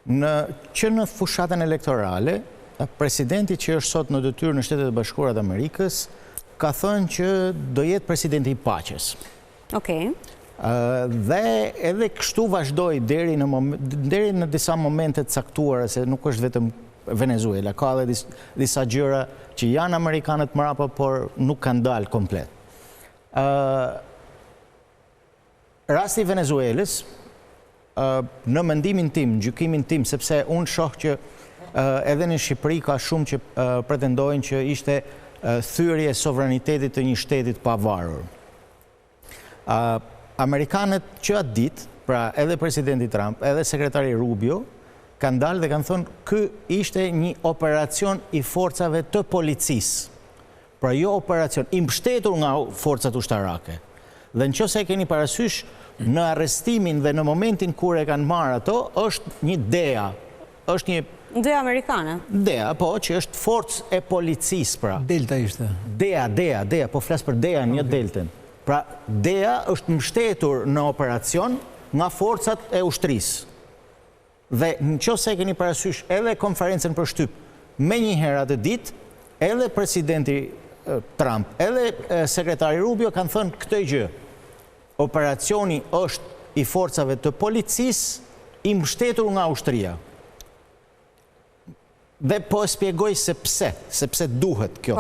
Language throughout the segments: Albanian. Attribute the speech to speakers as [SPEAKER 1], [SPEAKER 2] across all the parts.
[SPEAKER 1] që në fushatën elektorale, presidenti që është sot në detyrë në Shtetet e Bashkuara të Amerikës ka thënë që do jetë presidenti i paqes.
[SPEAKER 2] Okej.
[SPEAKER 1] Dhe edhe kështu vazhdoi deri në disa momente të caktuara, se nuk është vetëm Venezuela, ka edhe disa gjëra që janë amerikanët mrapa, por nuk kanë dalë komplet. Rasti i Venezuelës, në mendimin tim, gjykimin tim, sepse unë shoh që edhe në Shqipëri ka shumë që pretendojnë që ishte thyrje sovranitetit të një shtetit pavarur. Amerikanët që atë ditë, pra edhe presidenti Trump, edhe sekretari Rubio, kanë dalë dhe kanë thonë ky ishte një operacion i forcave të policisë. Pra jo operacion, i mbështetur nga forcat ushtarake. Dhe në qoftë se keni parasysh, në arrestimin dhe në momentin kur e kanë marrë ato, është një DEA. Është një
[SPEAKER 2] DEA amerikane?
[SPEAKER 1] DEA, po, që është forcë e policisë, pra.
[SPEAKER 3] Delta ishte?
[SPEAKER 1] DEA, po flas për DEA, një Deltën. Pra, DEA është mbështetur në operacion nga forcat e ushtrisë. Dhe në qoftë se keni parasysh edhe konferencën për shtyp, me një herë atë ditë, edhe presidenti Trump, edhe sekretari Rubio kanë thënë këtë gjë. Operacioni është i forcave të policisë i mbështetur nga ushtria. Dhe po e spjegoj sepse duhet kjo.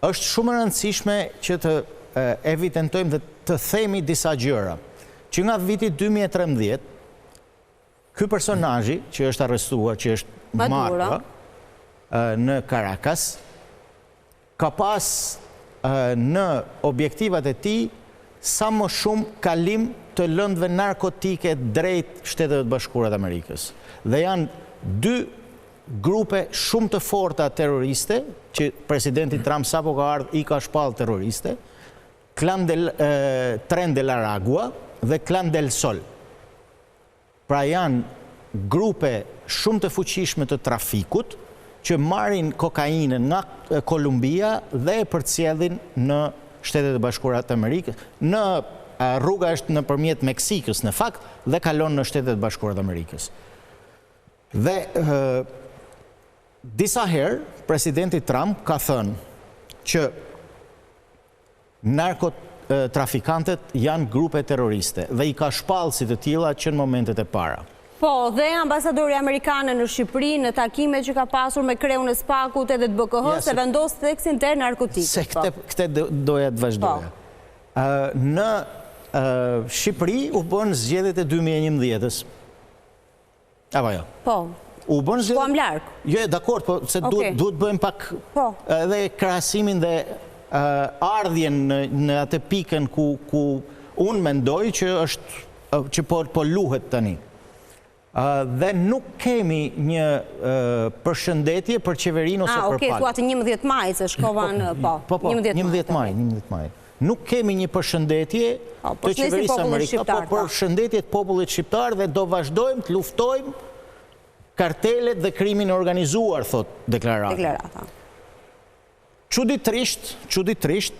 [SPEAKER 1] Është shumë e rëndësishme që të evidentojmë dhe të themi disa gjëra. Që nga viti 2013, ky personazhi që është arrestuar, që është Maduro në Caracas, ka pas në objektivat e tij sa më shumë kalim të lëndëve narkotike drejt Shtetet e Bashkuara të Amerikës. Dhe janë dy grupe shumë të forta terroriste, që presidenti Trump sapo ka ardhur i ka shpallë terroriste, Tren de la Aragua dhe Clan del Sol. Pra janë grupe shumë të fuqishme të trafikut, që marrin kokainën nga Kolumbia dhe e përcjellin në Shtetet e Bashkuara të Amerikës. Në rruga është nëpërmjet Meksikës, në fakt, dhe kalon në Shtetet e Bashkuara të Amerikës. Dhe disa herë, presidenti Trump ka thënë që narkotrafikantët janë grupe terroriste dhe i ka shpallë si të tilla që në momentet e para.
[SPEAKER 2] Po, dhe ambasadori amerikanë në Shqipëri në takime që ka pasur me kreun e SPAK-ut edhe të BKH-s se vendos theksin të narkotikës.
[SPEAKER 1] Se këte doja të vazhdoja. Në Shqipëri u bën zgjedhjet e 2011-s. Apo jo?
[SPEAKER 2] Po.
[SPEAKER 1] U bën zgjedhjet.
[SPEAKER 2] Po am larg.
[SPEAKER 1] Jo, dakord, po se duhet bëjmë pak edhe krahasimin dhe ardhjen në atë pikën ku unë mendoj që po luhet tani. Dhe nuk kemi një përshëndetje për qeverinë ose për palë.
[SPEAKER 2] Thua të 11 maj, se shkova në...
[SPEAKER 1] Po, 11 maj. Nuk kemi një përshëndetje të qeverisë amerikane, po përshëndetje të popullit shqiptar dhe do vazhdojmë të luftojmë kartelet dhe krimin e organizuar, thot deklarata. Çuditërisht,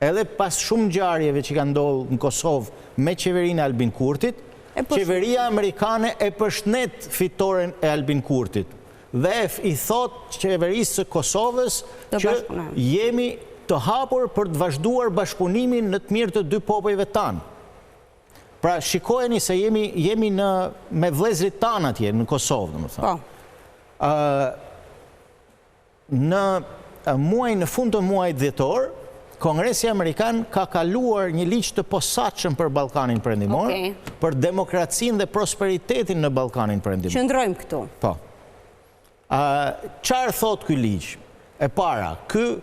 [SPEAKER 1] edhe pas shumë ngjarjeve që kanë ndodhur në Kosovë me qeverinë e Albin Kurtit, qeveria amerikane e përshëndet fitoren e Albin Kurtit dhe i thot qeverisë së Kosovës që jemi të hapur për të vazhduar bashkëpunimin në të mirë të dy popujve tanë. Pra shikojeni se jemi me vëllezërit tanë atje në Kosovë, domethënë. Në fund të muajit dhjetor, Kongresi Amerikan ka kaluar një ligj të posaçëm për Ballkanin Perëndimor, për demokracinë dhe prosperitetin në Ballkanin Perëndimor.
[SPEAKER 2] Qëndrojmë këtu.
[SPEAKER 1] Po. Çfarë thot ky ligj? E para, ky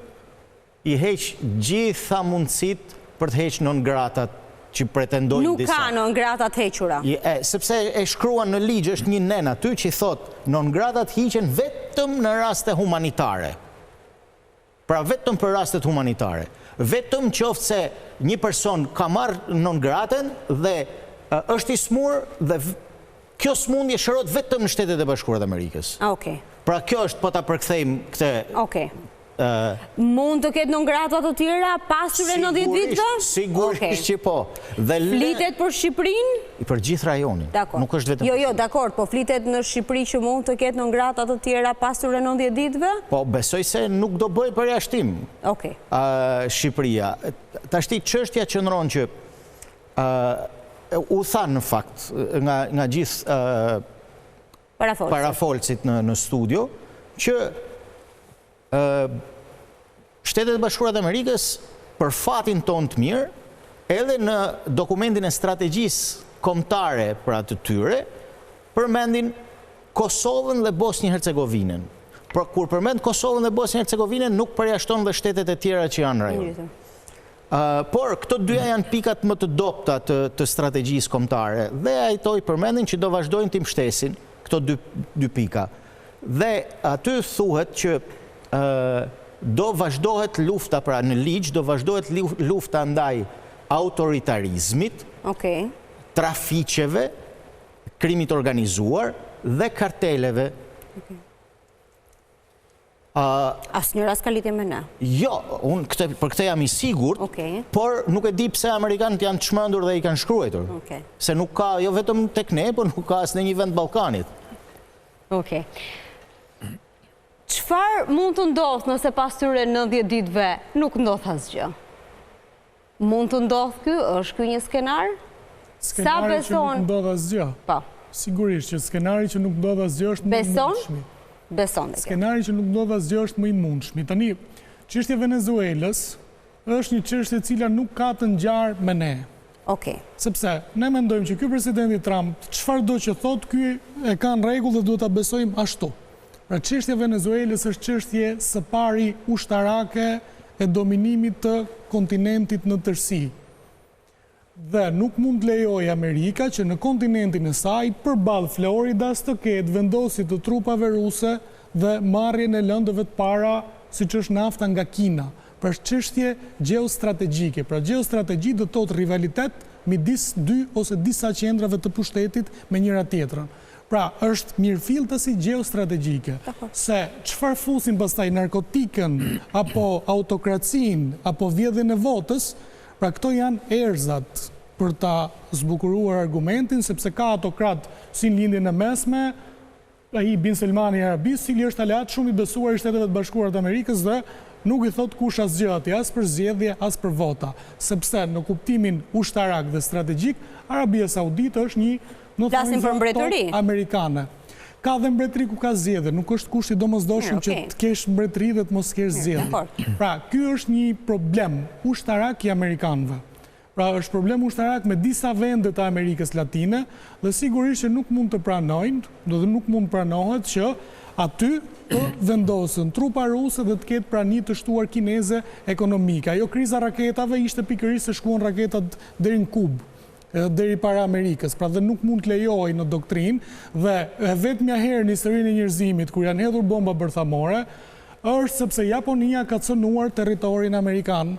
[SPEAKER 1] i heq gjitha mundësitë për të hequr non gratat që pretendojnë disa.
[SPEAKER 2] Nuk ka non gratat hequra.
[SPEAKER 1] Sepse e shkruan në ligj, është një nen aty që thot non gratat hiqen vetëm në raste humanitare. Pra vetëm për rastet humanitare. Vetëm qoftë se një person ka marrë non graten dhe është i smur dhe kjo smundje shërohet vetëm në Shtetet e Bashkuara të Amerikës.
[SPEAKER 2] Okej.
[SPEAKER 1] Pra kjo është, po ta përkthejmë këtë
[SPEAKER 2] Mund të ketë non grata të tjera pasur e 90 vitëve?
[SPEAKER 1] Sigurisht që po.
[SPEAKER 2] Flitet për Shqipërinë?
[SPEAKER 1] Për gjithë rajonin. Nuk është vetëm.
[SPEAKER 2] Jo, dakor, po flitet në Shqipëri që mund të ketë non grata të tjera pasur e 90 vitëve?
[SPEAKER 1] Po, besoj se nuk do bëj përjashtim Shqipëria. Tashti çështja qëndron që u tha në fakt nga gjithë parafolësit në studio që Shtetet Bashkuara të Amerikës për fatin ton të mirë, edhe në dokumentin e strategjisë kombëtare për atë tyre, përmendin Kosovën dhe Bosnjë-Hercegovinën. Por kur përmend Kosovën dhe Bosnjë-Hercegovinën, nuk përjashton dhe shtetet e tjera që janë rajon. Por këto dyja janë pikat më të dobta të strategjisë kombëtare dhe ato i përmendin që do vazhdojnë të mbështesin këto dy pika. Dhe aty thuhet që do vazhdohet lufta, pra në ligj do vazhdohet lufta ndaj autoritarizmit, trafiqeve, krimit organizuar dhe karteleve.
[SPEAKER 2] Asnjëra s'ka lidhje me ne.
[SPEAKER 1] Jo, unë për këtë jam i sigurt, por nuk e di pse amerikanët janë të çmendur dhe i kanë shkruar. Se nuk ka, jo vetëm tek ne, por nuk ka as në një vend Ballkanit.
[SPEAKER 2] Çfarë mund të ndodhë nëse pas tyre 90 ditëve nuk ndodh asgjë? Mund të ndodhë ky? Është ky një skenar?
[SPEAKER 3] Skenari që nuk ndodh asgjë?
[SPEAKER 2] Po.
[SPEAKER 3] Sigurisht që skenari që nuk ndodh asgjë është më i mundshmi.
[SPEAKER 2] Beson?
[SPEAKER 3] Skenari që nuk ndodh asgjë është më i mundshmi. Tani, çështja e Venezuelës është një çështje e cila nuk ka të ngjarë me ne. Sepse ne mendojmë që ky presidenti Trump, çfarëdo që thotë, ky e ka në rregull dhe duhet ta besojmë ashtu. Pra çështja e Venezuelës është çështje së pari ushtarake e dominimit të kontinentit në tërësi. Dhe nuk mund të lejojë Amerika që në kontinentin e saj, përballë Floridas, të ketë vendosje të trupave ruse dhe marrjen e lëndëve të para, siç është nafta nga Kina. Pra çështje gjeostrategjike. Pra gjeostrategji do të thotë rivalitet midis dy ose disa qendrave të pushtetit me njëra tjetrën. Pra, është mirëfiltësi gjeostrategjike, se çfarë fusin pastaj narkotikën, apo autokracin, apo vjedhjen e votës, pra këto janë erzat për ta zbukuruar argumentin, sepse ka autokrat si në lindjen e mesme, ai Bin Selmani i Arabisë, cili është aleat shumë i besuar i Shteteve të Bashkuara të Amerikës dhe nuk i thot kush asgjë atij, as për zgjedhje, as për vota, sepse në kuptimin ushtarak dhe strategjik, Arabia Saudite është një
[SPEAKER 2] Flasim për mbretëri
[SPEAKER 3] amerikane. Ka dhe mbretëri ku ka zgjedhje, nuk është kusht i domosdoshëm që të kesh mbretëri dhe të mos kesh zgjedhje. Pra, ky është një problem ushtarak i amerikanëve. Pra, është problem ushtarak me disa vende të Amerikës Latine dhe sigurisht që nuk mund të pranojnë, dhe nuk mund pranohet që aty të vendosën trupa ruse dhe të ketë prani të shtuar kineze ekonomike. Ajo kriza raketave ishte pikërisht se shkuan raketat deri në Kubë, deri para Amerikës, pra dhe nuk mund të lejoj në doktrin dhe vetmja herë në historinë e njerëzimit kur janë hedhur bomba bërthamore është sepse Japonia ka cënuar territorin amerikan